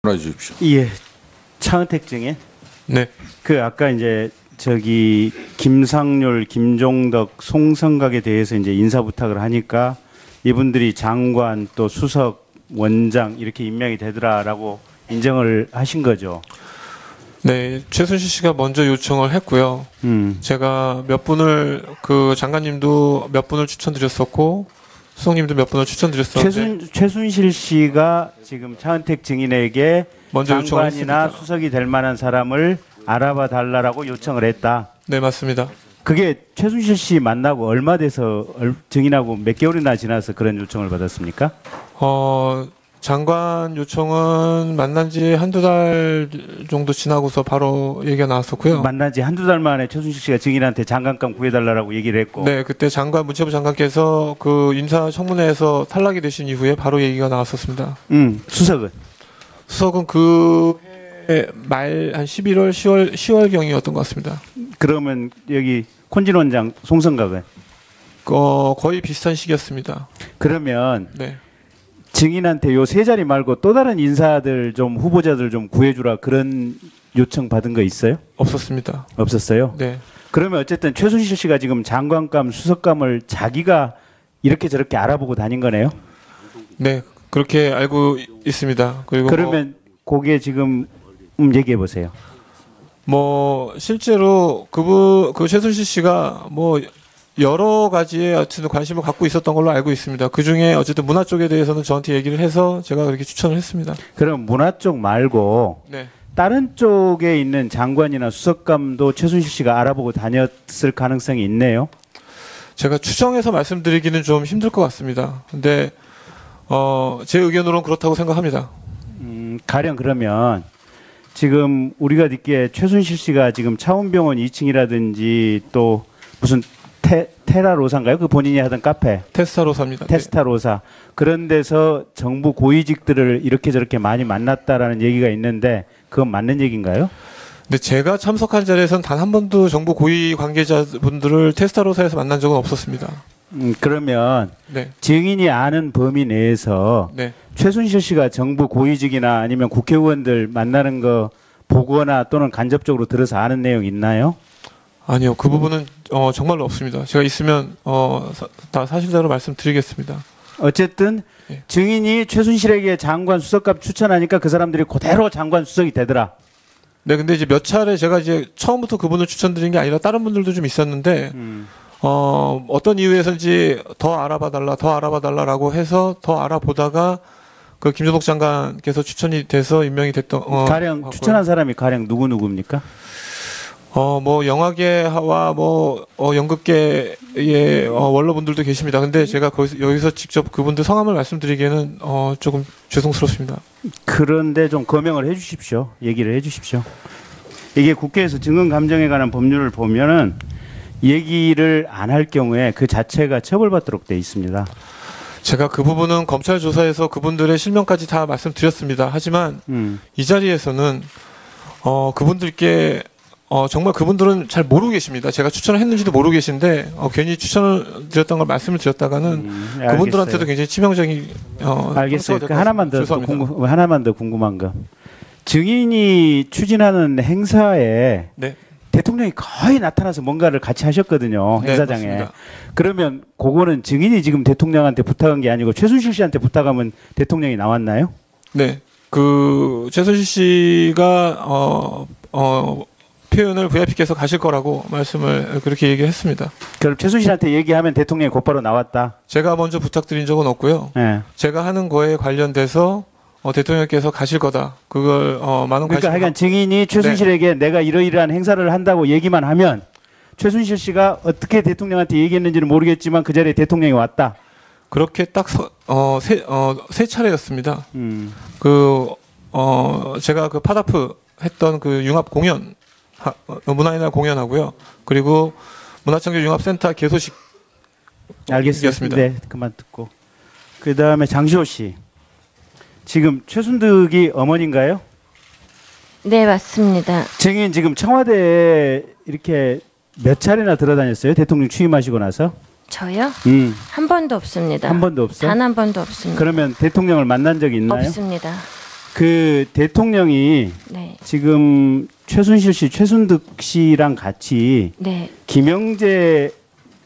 말해 주십시오. 예, 차은택 증인. 네. 그 아까 이제 저기 김상률, 김종덕, 송성각에 대해서 이제 인사 부탁을 하니까 이분들이 장관 또 수석, 원장 이렇게 임명이 되더라라고 인정을 하신 거죠. 네, 최순실 씨가 먼저 요청을 했고요. 제가 몇 분을 그 장관님도 몇 분을 추천드렸었고 수석님도 몇 분을 추천드렸었는데 최순실 씨가 지금 차은택 증인에게 먼저 장관이나 요청을 수석이 될 만한 사람을 알아봐 달라라고 요청을 했다. 네, 맞습니다. 그게 최순실 씨 만나고 얼마 돼서 증인하고 몇 개월이나 지나서 그런 요청을 받았습니까? 장관 요청은 만난 지 한두 달 정도 지나고서 바로 얘기가 나왔었고요. 만난 지 한두 달 만에 최순실 씨가 증인한테 장관감 구해달라고 얘기를 했고. 네, 그때 문체부 장관께서 그 인사청문회에서 탈락이 되신 이후에 바로 얘기가 나왔었습니다. 수석은? 수석은 그 말 한 11월, 10월경이었던 것 같습니다. 그러면 여기 콘진 원장, 송성각은? 거의 비슷한 시기였습니다. 그러면 네. 증인한테 요 세 자리 말고 또 다른 인사들 좀 후보자들 좀 구해주라 그런 요청 받은 거 있어요? 없었습니다. 없었어요? 네. 그러면 어쨌든 최순실 씨가 지금 장관감, 수석감을 자기가 이렇게 저렇게 알아보고 다닌 거네요? 네, 그렇게 알고 있습니다. 그리고 그러면 그게 지금 얘기해 보세요. 실제로 그 최순실 씨가 여러 가지에 어쨌든 관심을 갖고 있었던 걸로 알고 있습니다. 그 중에 어쨌든 문화 쪽에 대해서는 저한테 얘기를 해서 제가 그렇게 추천을 했습니다. 그럼 문화 쪽 말고 네. 다른 쪽에 있는 장관이나 수석감도 최순실 씨가 알아보고 다녔을 가능성이 있네요. 제가 추정해서 말씀드리기는 좀 힘들 것 같습니다. 근데 제 의견으로는 그렇다고 생각합니다. 가령 그러면 지금 우리가 듣기에 최순실 씨가 지금 차원병원 2층이라든지 또 무슨 테라로사인가요? 그 본인이 하던 카페. 테스타로사입니다. 테스타로사. 그런 데서 정부 고위직들을 이렇게 저렇게 많이 만났다라는 얘기가 있는데 그건 맞는 얘기인가요? 근데 제가 참석한 자리에서는 단 한 번도 정부 고위 관계자분들을 테스타로사에서 만난 적은 없었습니다. 그러면 네. 증인이 아는 범위 내에서 네. 최순실 씨가 정부 고위직이나 아니면 국회의원들 만나는 거 보거나 또는 간접적으로 들어서 아는 내용 있나요? 아니요. 그 부분은 정말로 없습니다. 제가 있으면 다 사실대로 말씀드리겠습니다. 어쨌든 네. 증인이 최순실에게 장관 수석감 추천하니까 그 사람들이 그대로 장관 수석이 되더라. 네, 근데 이제 몇 차례 제가 이제 처음부터 그분을 추천드린 게 아니라 다른 분들도 좀 있었는데 어떤 이유에서인지 더 알아봐 달라라고 해서 더 알아보다가 그 김종덕 장관께서 추천이 돼서 임명이 됐던 가령 같고요. 추천한 사람이 가령 누구입니까? 영화계와 연극계의 원로분들도 계십니다. 근데 제가 여기서 직접 그분들 성함을 말씀드리기에는 조금 죄송스럽습니다. 그런데 좀 거명을 해 주십시오. 얘기를 해 주십시오. 이게 국회에서 증언감정에 관한 법률을 보면은 얘기를 안 할 경우에 그 자체가 처벌받도록 돼 있습니다. 제가 그 부분은 검찰 조사에서 그분들의 실명까지 다 말씀드렸습니다. 하지만 이 자리에서는 그분들께 정말 그분들은 잘 모르고 계십니다. 제가 추천을 했는지도 모르고 계신데 괜히 추천을 드렸던 걸 말씀을 드렸다가는 그분들한테도 굉장히 치명적인 알겠어요. 그 하나만 더 궁금한 거. 증인이 추진하는 행사에 네. 대통령이 거의 나타나서 뭔가를 같이 하셨거든요. 행사장에. 네, 그러면 그거는 증인이 지금 대통령한테 부탁한 게 아니고 최순실 씨한테 부탁하면 대통령이 나왔나요? 네. 그 최순실 씨가 표현을 VIP께서 가실 거라고 말씀을 그렇게 얘기했습니다. 그럼 최순실한테 얘기하면 대통령이 곧바로 나왔다? 제가 먼저 부탁드린 적은 없고요. 네. 제가 하는 거에 관련돼서 대통령께서 가실 거다. 그걸 많은 그러니까 하여간 증인이 최순실에게 네. 내가 이러이러한 행사를 한다고 얘기만 하면 최순실 씨가 어떻게 대통령한테 얘기했는지는 모르겠지만 그 자리에 대통령이 왔다. 그렇게 딱 세 차례였습니다. 제가 그 파다프 했던 그 융합 공연 문화의 공연하고요. 그리고 문화창조 융합센터 개소식. 알겠습니다. 네, 그만 듣고. 그 다음에 장시호 씨. 지금 최순득이 어머니인가요? 네, 맞습니다. 증인 지금 청와대에 이렇게 몇 차례나 들어다녔어요? 대통령 취임하시고 나서? 저요? 한 번도 없습니다. 한 번도 없어? 단 한 번도 없습니다. 그러면 대통령을 만난 적이 있나요? 없습니다. 그 대통령이 네. 지금 최순실 씨, 최순득 씨랑 같이 네. 김영재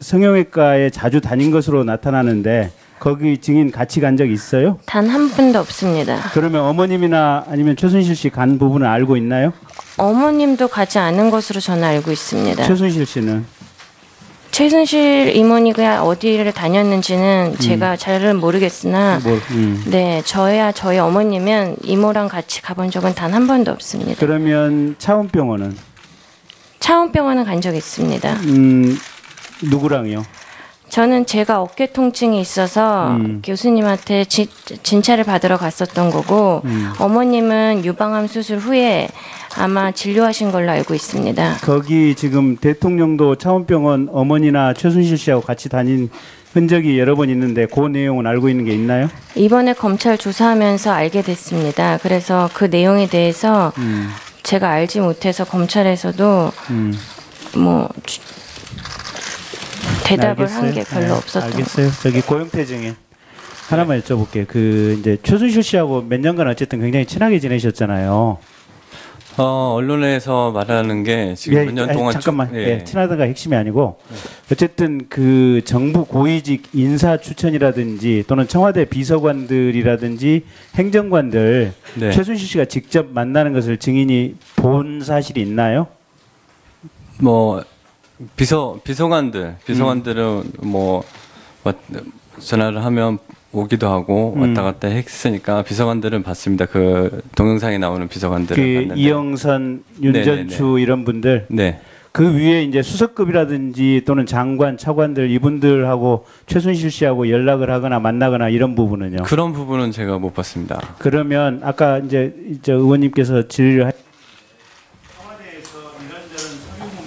성형외과에 자주 다닌 것으로 나타나는데 거기 증인 같이 간 적 있어요? 단 한 분도 없습니다. 그러면 어머님이나 아니면 최순실 씨 간 부분을 알고 있나요? 어머님도 가지 않은 것으로 저는 알고 있습니다. 최순실 씨는? 최순실 이모니가 어디를 다녔는지는 제가 잘은 모르겠으나 네, 저희 어머님은 이모랑 같이 가본 적은 단 한 번도 없습니다. 그러면 차원병원은? 차원병원은 간 적 있습니다. 누구랑요? 저는 제가 어깨 통증이 있어서 교수님한테 진찰을 받으러 갔었던 거고 어머님은 유방암 수술 후에 아마 진료하신 걸로 알고 있습니다. 거기 지금 대통령도 차원병원 어머니나 최순실 씨하고 같이 다닌 흔적이 여러 번 있는데 그 내용은 알고 있는 게 있나요? 이번에 검찰 조사하면서 알게 됐습니다. 그래서 그 내용에 대해서 제가 알지 못해서 검찰에서도 뭐 대답을 한 게 별로 없었던 것 알겠어요. 저기 고영태 증인 하나만 여쭤볼게요. 그 이제 최순실 씨하고 몇 년간 어쨌든 굉장히 친하게 지내셨잖아요. 언론에서 말하는 게 지금 몇 년 동안 잠깐만. 예. 친하다가 핵심이 아니고 어쨌든 그 정부 고위직 인사 추천이라든지 또는 청와대 비서관들이라든지 행정관들 네. 최순실 씨가 직접 만나는 것을 증인이 본 사실이 있나요? 뭐 비서관들은 뭐 전화를 하면 오기도 하고 왔다 갔다 했으니까 비서관들은 봤습니다. 그 동영상에 나오는 비서관들을 그 봤는데. 이영선, 윤전추 네네네. 이런 분들. 네. 그 위에 이제 수석급이라든지 또는 장관, 차관들 이분들하고 최순실 씨하고 연락을 하거나 만나거나 이런 부분은요. 그런 부분은 제가 못 봤습니다. 그러면 아까 이제 의원님께서 질의를 청와대에서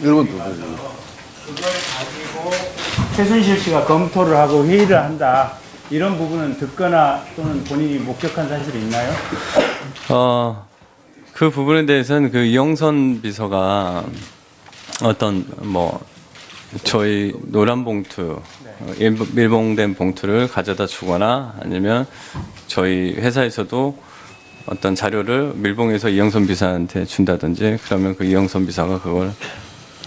이런저런 서류 그걸 가지고 최순실 씨가 검토를 하고 회의를 한다. 이런 부분은 듣거나 또는 본인이 목격한 사실이 있나요? 그 부분에 대해서는 그 이영선 비서가 어떤 뭐 저희 노란 봉투, 밀봉된 봉투를 가져다 주거나 아니면 저희 회사에서도 어떤 자료를 밀봉해서 이영선 비서한테 준다든지 그러면 그 이영선 비서가 그걸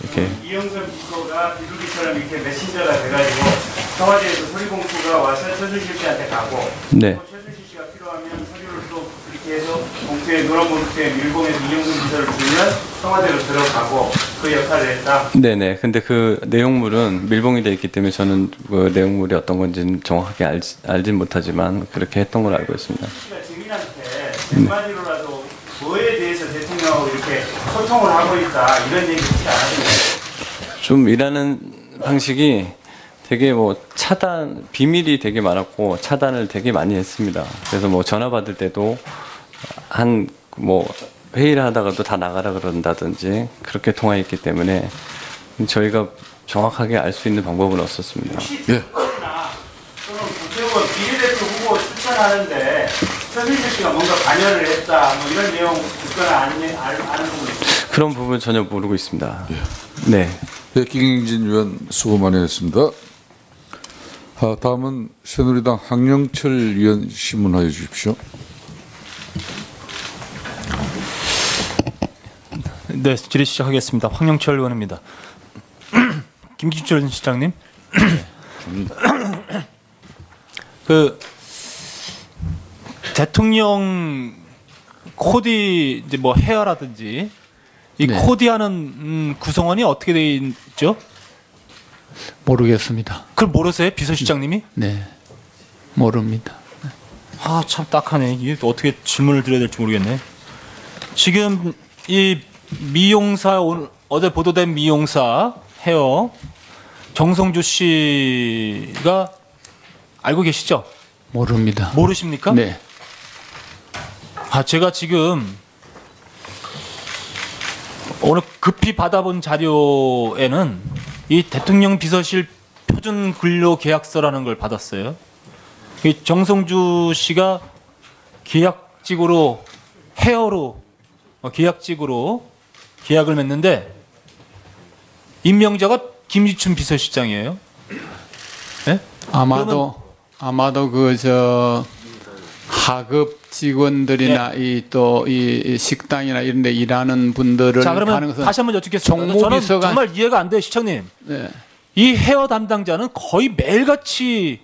이렇게 이영선 비서가 비둘기처럼 이렇게 메신저가 돼가지고 청와대에서 서류봉투가 와서 최순실 씨한테 가고 네. 또 최순실 씨가 필요하면 서류를 또 이렇게 해서 봉투에 노란 봉투에 밀봉해서 이영선 비서를 주면 청와대로 들어가고 그 역할을 했다. 네네. 근데 그 내용물은 밀봉이 돼 있기 때문에 저는 그 내용물이 어떤 건지는 정확하게 알진 못하지만 그렇게 했던 걸로 알고 있습니다. 씨가 증인한테 한마디로라도 뭐에 대해서 대통령하고 이렇게 소통을 하고 있다 이런 얘기 혹시 안 하시나요? 좀 일하는 방식이 되게 뭐 비밀이 되게 많았고 차단을 되게 많이 했습니다. 그래서 뭐 전화 받을 때도 뭐 회의를 하다가도 다 나가라 그런다든지 그렇게 통화했기 때문에 저희가 정확하게 알 수 있는 방법은 없었습니다. 혹시 특검이나 또는 국회의원 비례대표 후보 추천하는데 최순실 씨가 뭔가 관여를 했다 뭐 이런 내용 듣거나 아는 부분 있어요? 그런 부분 전혀 모르고 있습니다. 네. 네, 김경진 의원 수고 많이 했습니다. 다음은 새누리당 황영철 의원 신문하여 주십시오. 네, 질의 시작하겠습니다. 황영철 의원입니다. 김기춘 시장님, 그 대통령 코디 이제 뭐 헤어라든지 이 네. 코디하는 구성원이 어떻게 돼 있죠? 모르겠습니다. 그걸 모르세요, 비서실장님이? 네, 모릅니다. 아, 참 딱하네. 이게 또 어떻게 질문을 드려야 될지 모르겠네. 지금 이 미용사 어제 보도된 미용사 헤어 정성주 씨가 알고 계시죠? 모릅니다. 모르십니까? 네, 아, 제가 지금 오늘 급히 받아본 자료에는 이 대통령 비서실 표준 근로 계약서라는 걸 받았어요. 이 정성주 씨가 계약직으로 헤어로 계약직으로 계약을 맺는데 임명자가 김기춘 비서실장이에요. 네? 아마도 그 하급 직원들이나 이 또 이 식당이나 이런 데 일하는 분들을 자, 하는 그러면 것은 다시 한번 여쭙겠습니다. 저는 정무비서관- 정말 이해가 안 돼요, 시청님. 네. 이 헤어 담당자는 거의 매일같이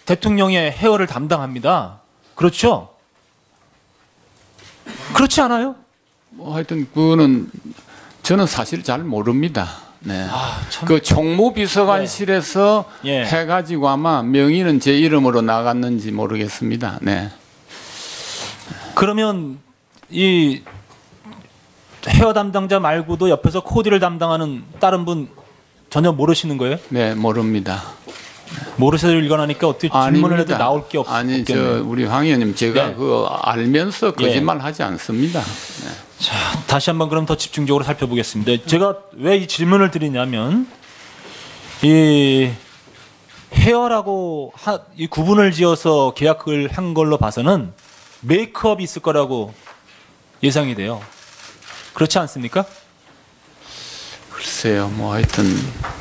대통령의 헤어를 담당합니다. 그렇죠? 그렇지 않아요? 뭐 하여튼 그거는 저는 사실 잘 모릅니다. 네. 참. 그 총무비서관실에서 예. 해가지고 아마 명의는 제 이름으로 나갔는지 모르겠습니다. 네. 그러면 이 헤어 담당자 말고도 옆에서 코디를 담당하는 다른 분 전혀 모르시는 거예요? 네, 모릅니다. 모르세요 일관하니까 어떻게 질문을 해도 아닙니다. 나올 게 아니, 없겠네요. 우리 황 의원님, 제가 네. 그 알면서 거짓말 하지 않습니다. 네. 자, 다시 한번 그럼 더 집중적으로 살펴보겠습니다. 제가 왜 이 질문을 드리냐면 이 헤어라고 이 구분을 지어서 계약을 한 걸로 봐서는 메이크업이 있을 거라고 예상이 돼요. 그렇지 않습니까? 글쎄요, 뭐 하여튼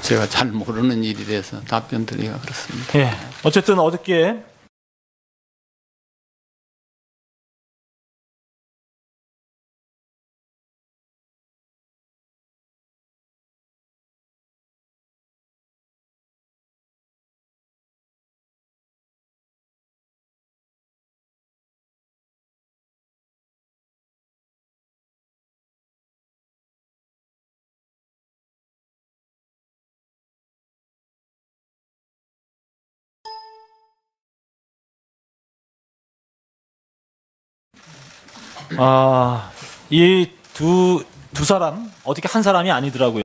제가 잘 모르는 일이 돼서 답변 드리기가 그렇습니다. 예. 어쨌든 어저께 이 두 사람 어떻게 한 사람이 아니더라고요.